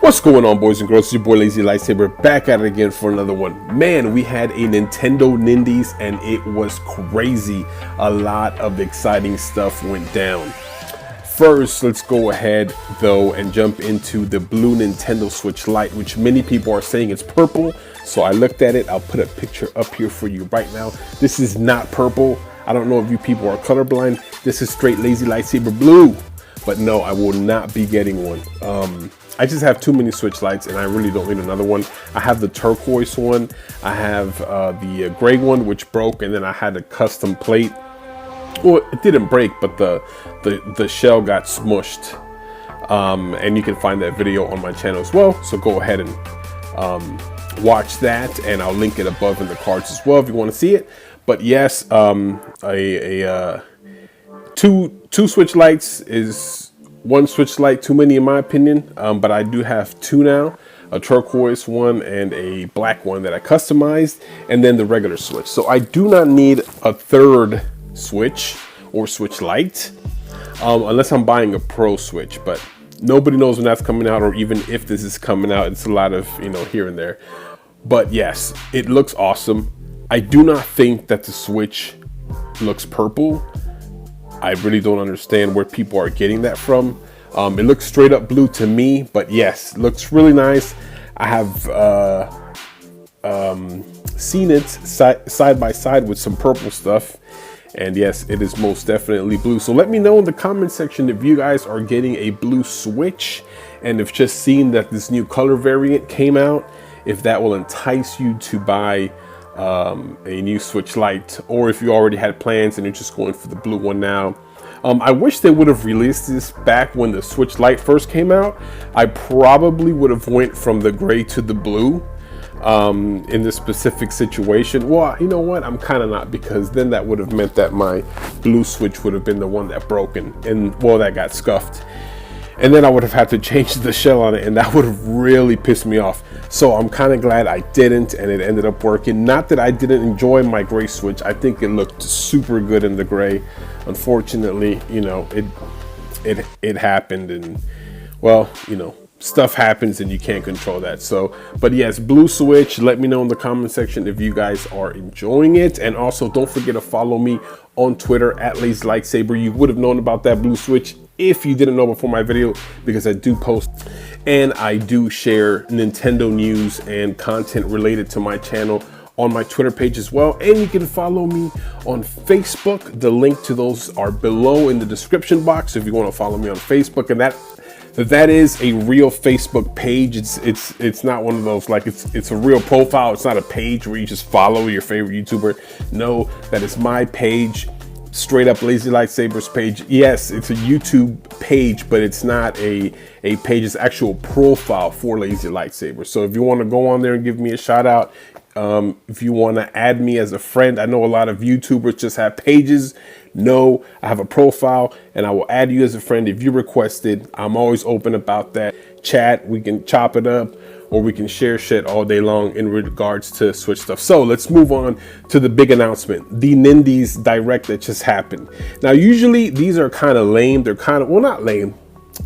What's going on, boys and girls? It's your boy Lazy Lightsaber back at it again for another one. Man, we had a Nintendo Nindies and it was crazy. A lot of exciting stuff went down. First, let's go ahead though and jump into the blue Nintendo Switch Lite, which many people are saying it's purple. So I looked at it. I'll put a picture up here for you right now. This is not purple. I don't know if you people are colorblind. This is straight Lazy Lightsaber blue. But no, I will not be getting one. I just have too many Switch Lights and I really don't need another one. I have the turquoise one. I have the gray one, which broke, and then I had a custom plate. Well, it didn't break, but the shell got smushed. And you can find that video on my channel as well. So go ahead and watch that, and I'll link it above in the cards as well if you want to see it. But yes, two Switch Lights is one Switch Lite too many in my opinion, but I do have two now, a turquoise one and a black one that I customized, and then the regular Switch. So I do not need a third Switch or Switch Lite unless I'm buying a Pro Switch, but nobody knows when that's coming out or even if this is coming out. It's a lot of, here and there. But yes, it looks awesome. I do not think that the Switch looks purple. I really don't understand where people are getting that from. It looks straight up blue to me, but yes, looks really nice. I have seen it side by side with some purple stuff, and yes, it is most definitely blue. So let me know in the comment section if you guys are getting a blue Switch, and if just seeing that this new color variant came out, if that will entice you to buy a new Switch Lite, or if you already had plans and you're just going for the blue one now. I wish they would have released this back when the Switch Lite first came out. I probably would have went from the gray to the blue in this specific situation. Well, you know what? I'm kind of not, because then that would have meant that my blue Switch would have been the one that broke and well, that got scuffed. And then I would have had to change the shell on it, and that would have really pissed me off. So I'm kind of glad I didn't, and it ended up working. Not that I didn't enjoy my gray Switch. I think it looked super good in the gray. Unfortunately, it happened, and well, stuff happens and you can't control that. So, but yes, blue Switch, let me know in the comment section if you guys are enjoying it. And also don't forget to follow me on Twitter at Lazy Lightsaber. You would have known about that blue Switch if you didn't know before my video, because I do post and I do share Nintendo news and content related to my channel on my Twitter page as well. And you can follow me on Facebook. The link to those are below in the description box if you want to follow me on Facebook. And that is a real Facebook page. It's not one of those, like, it's a real profile. It's not a page where you just follow your favorite YouTuber. No, that is my page, straight up Lazy Lightsaber's page. Yes, it's a YouTube page, but it's not a page. It's actual profile for Lazy Lightsaber. So if you want to go on there and give me a shout out, if you want to add me as a friend, I know a lot of YouTubers just have pages. No, I have a profile, and I will add you as a friend if you request it. I'm always open about that. Chat, we can chop it up, or we can share shit all day long in regards to Switch stuff. So let's move on to the big announcement, the Nindies Direct that just happened. Now, usually these are kind of lame. They're kind of, well, not lame.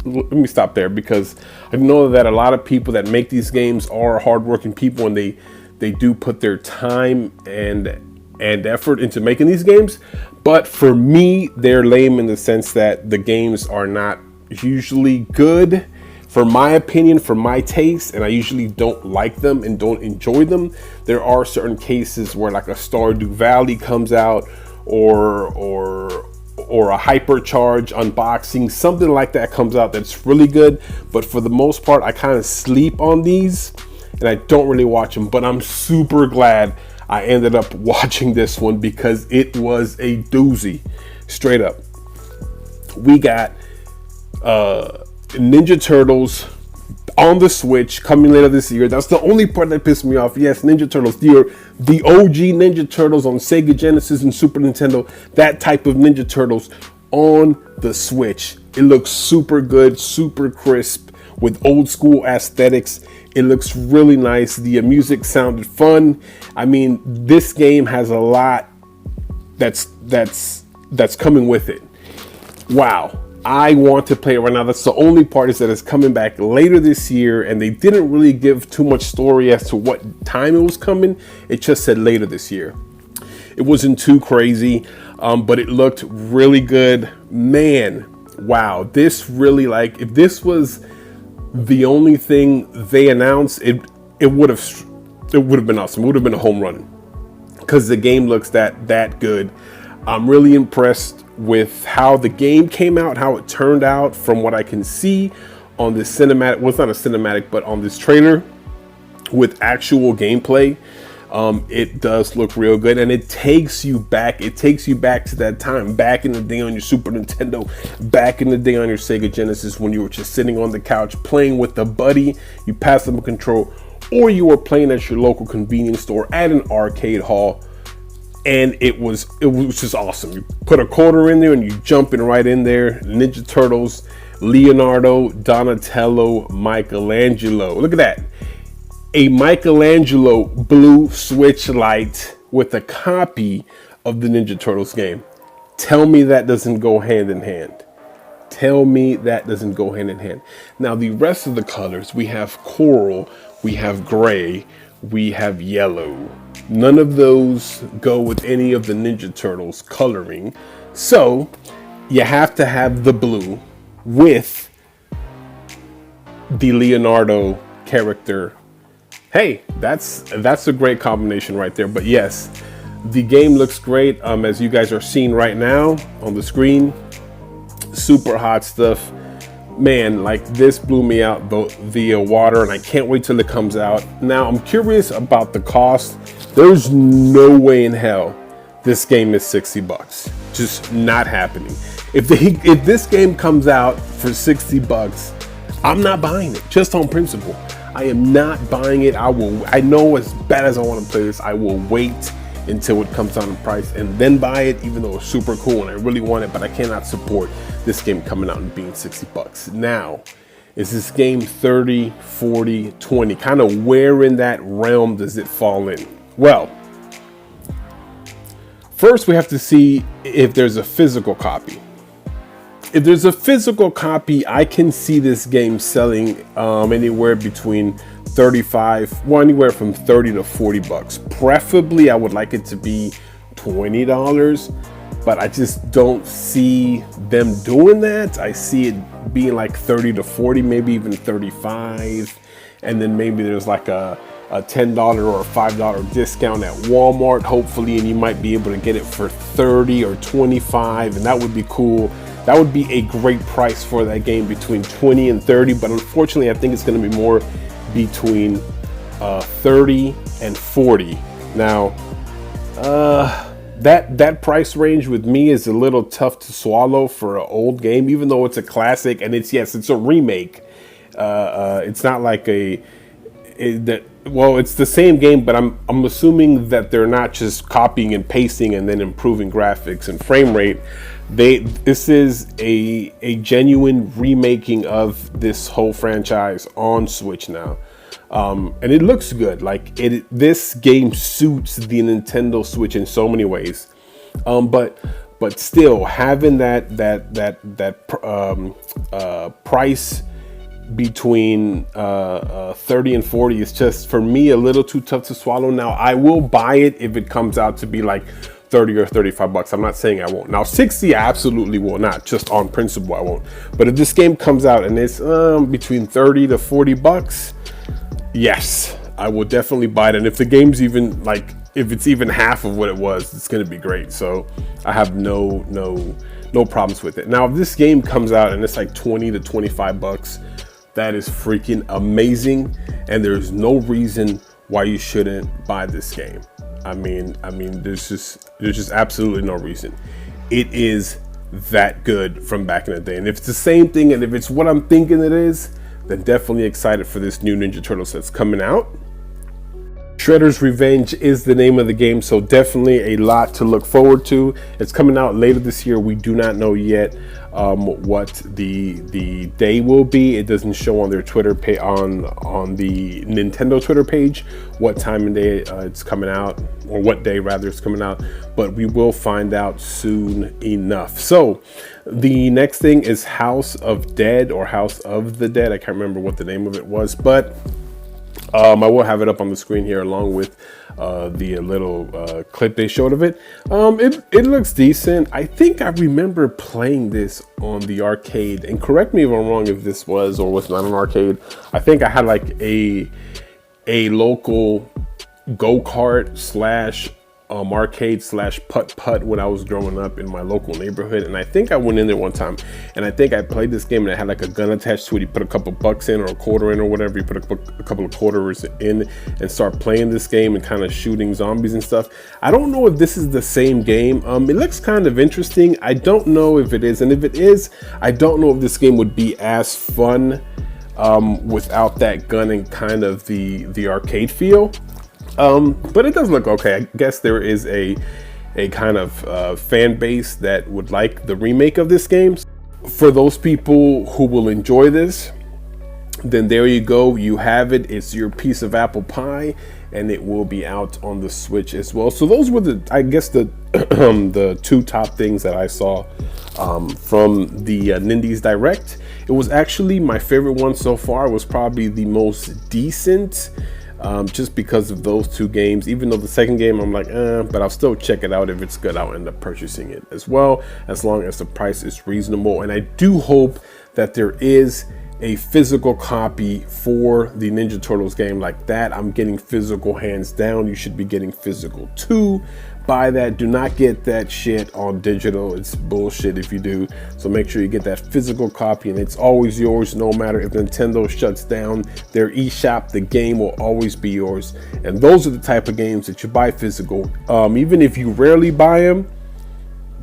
Let me stop there, because I know that a lot of people that make these games are hardworking people, and they do put their time and effort into making these games. But for me, they're lame in the sense that the games are not usually good, for my opinion, for my taste, and I usually don't like them and don't enjoy them. There are certain cases where, like, a Stardew Valley comes out, or a Hypercharge unboxing, something like that comes out that's really good. But for the most part, I kind of sleep on these and I don't really watch them. But I'm super glad I ended up watching this one, because it was a doozy, straight up. We got Ninja Turtles on the Switch coming later this year. That's the only part that pissed me off. Yes, Ninja Turtles, the OG Ninja Turtles on Sega Genesis and Super Nintendo, that type of Ninja Turtles on the Switch. It looks super good, super crisp, with old school aesthetics. It looks really nice. The music sounded fun. I mean, this game has a lot that's coming with it. Wow. I want to play it right now. That's the only part, is that it's coming back later this year, and they didn't really give too much story as to what time it was coming. It just said later this year. It wasn't too crazy, but it looked really good. Man, wow. This really, like, if this was the only thing they announced, it would have been awesome. It would have been a home run, because the game looks that good. I'm really impressed with how the game came out, how it turned out from what I can see on this cinematic. Well, it's not a cinematic, but on this trailer with actual gameplay. It does look real good, and it takes you back. It takes you back to that time, back in the day on your Super Nintendo, back in the day on your Sega Genesis, when you were just sitting on the couch playing with a buddy. You pass them a control, or you were playing at your local convenience store, at an arcade hall. And it was just awesome. You put a quarter in there and you jumping right in there. Ninja Turtles, Leonardo, Donatello, Michelangelo. Look at that. A Michelangelo blue Switch Lite with a copy of the Ninja Turtles game. Tell me that doesn't go hand in hand. Tell me that doesn't go hand in hand. Now, the rest of the colors, we have coral, we have gray, we have yellow. None of those go with any of the Ninja Turtles coloring. So you have to have the blue with the Leonardo character. Hey, that's a great combination right there. But yes, the game looks great. As you guys are seeing right now on the screen, super hot stuff. Man, like, this blew me out via water, and I can't wait till it comes out. Now, I'm curious about the cost. There's no way in hell this game is $60. Just not happening. If this game comes out for $60, I'm not buying it, just on principle. I am not buying it. I know, as bad as I want to play this, I will wait until it comes down in price and then buy it, even though it's super cool and I really want it, but I cannot support this game coming out and being $60. Now, is this game 30, 40, 20? Kind of where in that realm does it fall in? Well, first we have to see if there's a physical copy. If there's a physical copy, I can see this game selling anywhere between anywhere from 30 to 40 bucks. Preferably, I would like it to be $20, but I just don't see them doing that. I see it being like 30 to 40, maybe even 35. And then maybe there's like a $10 or a $5 discount at Walmart, hopefully, and you might be able to get it for 30 or 25, and that would be cool. That would be a great price for that game, between 20 and 30, but unfortunately, I think it's going to be more between 30 and 40. Now, that price range with me is a little tough to swallow for an old game, even though it's a classic, and it's a remake. It's not like it's the same game, but I'm assuming that they're not just copying and pasting and then improving graphics and frame rate. This is a genuine remaking of this whole franchise on Switch now, and it looks good. Like, this game suits the Nintendo Switch in so many ways, but still having that price between 30 and 40 is just, for me, a little too tough to swallow. Now, I will buy it if it comes out to be like 30 or 35 bucks. I'm not saying I won't. Now, 60, I absolutely will not. Just on principle, I won't. But if this game comes out and it's between 30 to 40 bucks, yes, I will definitely buy it. And if the game's even if it's even half of what it was, it's going to be great. So I have no problems with it. Now, if this game comes out and it's like 20 to 25 bucks, that is freaking amazing. And there's no reason why you shouldn't buy this game. I mean, there's just absolutely no reason. It is that good from back in the day. And if it's the same thing, and if it's what I'm thinking it is, then definitely excited for this new Ninja Turtles that's coming out. Shredder's Revenge is the name of the game, so definitely a lot to look forward to. It's coming out later this year. We do not know yet what the day will be. It doesn't show on their Twitter page, on the Nintendo Twitter page, what time and day it's coming out, or what day rather it's coming out, but we will find out soon enough. So the next thing is House of Dead, or House of the Dead. I can't remember what the name of it was, but I will have it up on the screen here along with the little clip they showed of it. It looks decent. I think I remember playing this on the arcade, and correct me if I'm wrong if this was or was not an arcade. I think I had like a local go-kart slash arcade slash putt when I was growing up in my local neighborhood, and I think I went in there one time and I think I played this game and it had like a gun attached to it. You put a couple bucks in or a quarter in or whatever, you put a couple of quarters in and start playing this game and kind of shooting zombies and stuff. I don't know if this is the same game. It looks kind of interesting. I don't know if it is, and if it is, I don't know if this game would be as fun without that gun and kind of the arcade feel. But it does look okay. I guess there is a kind of fan base that would like the remake of this game. For those people who will enjoy this, then there you go. You have it. It's your piece of apple pie, and it will be out on the Switch as well. So those were I guess the the two top things that I saw from the Nindies Direct. It was actually my favorite one so far. It was probably the most decent. Just because of those two games. Even though the second game I'm like, but I'll still check it out. If it's good, I'll end up purchasing it as well, as long as the price is reasonable. And I do hope that there is a physical copy for the Ninja Turtles game like that. I'm getting physical hands down. You should be getting physical too. Buy that. Do not get that shit on digital. It's bullshit if you do. So make sure you get that physical copy, and it's always yours. No matter if Nintendo shuts down their eShop, the game will always be yours. And those are the type of games that you buy physical. Even if you rarely buy them,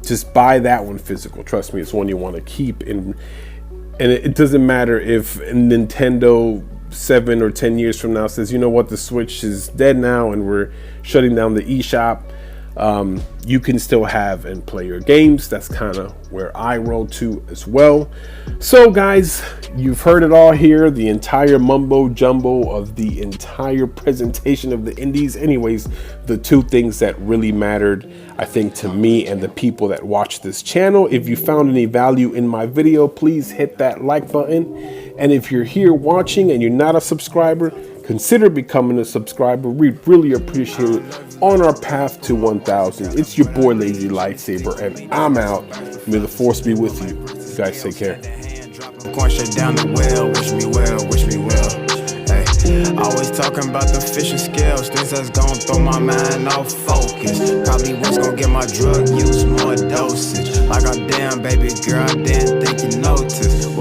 just buy that one physical. Trust me, it's one you want to keep. And it doesn't matter if Nintendo 7 or 10 years from now says, you know what, the Switch is dead now and we're shutting down the eShop. You can still have and play your games. That's kind of where I roll to as well. So guys, you've heard it all here, the entire mumbo jumbo of the entire presentation of the indies. Anyways, the two things that really mattered, I think, to me and the people that watch this channel. If you found any value in my video, please hit that like button. And if you're here watching and you're not a subscriber, consider becoming a subscriber. We'd really appreciate it on our path to 1,000. It's your boy Lazy Lightsaber, and I'm out. May the force be with you. You guys take care. Going straight down the well, wish me well, wish me well. Hey, always talking about the fishing scales, things that's gonna throw my mind off focus. Probably what's gonna get my drug use more dosage. Like a damn baby girl, I didn't think you noticed.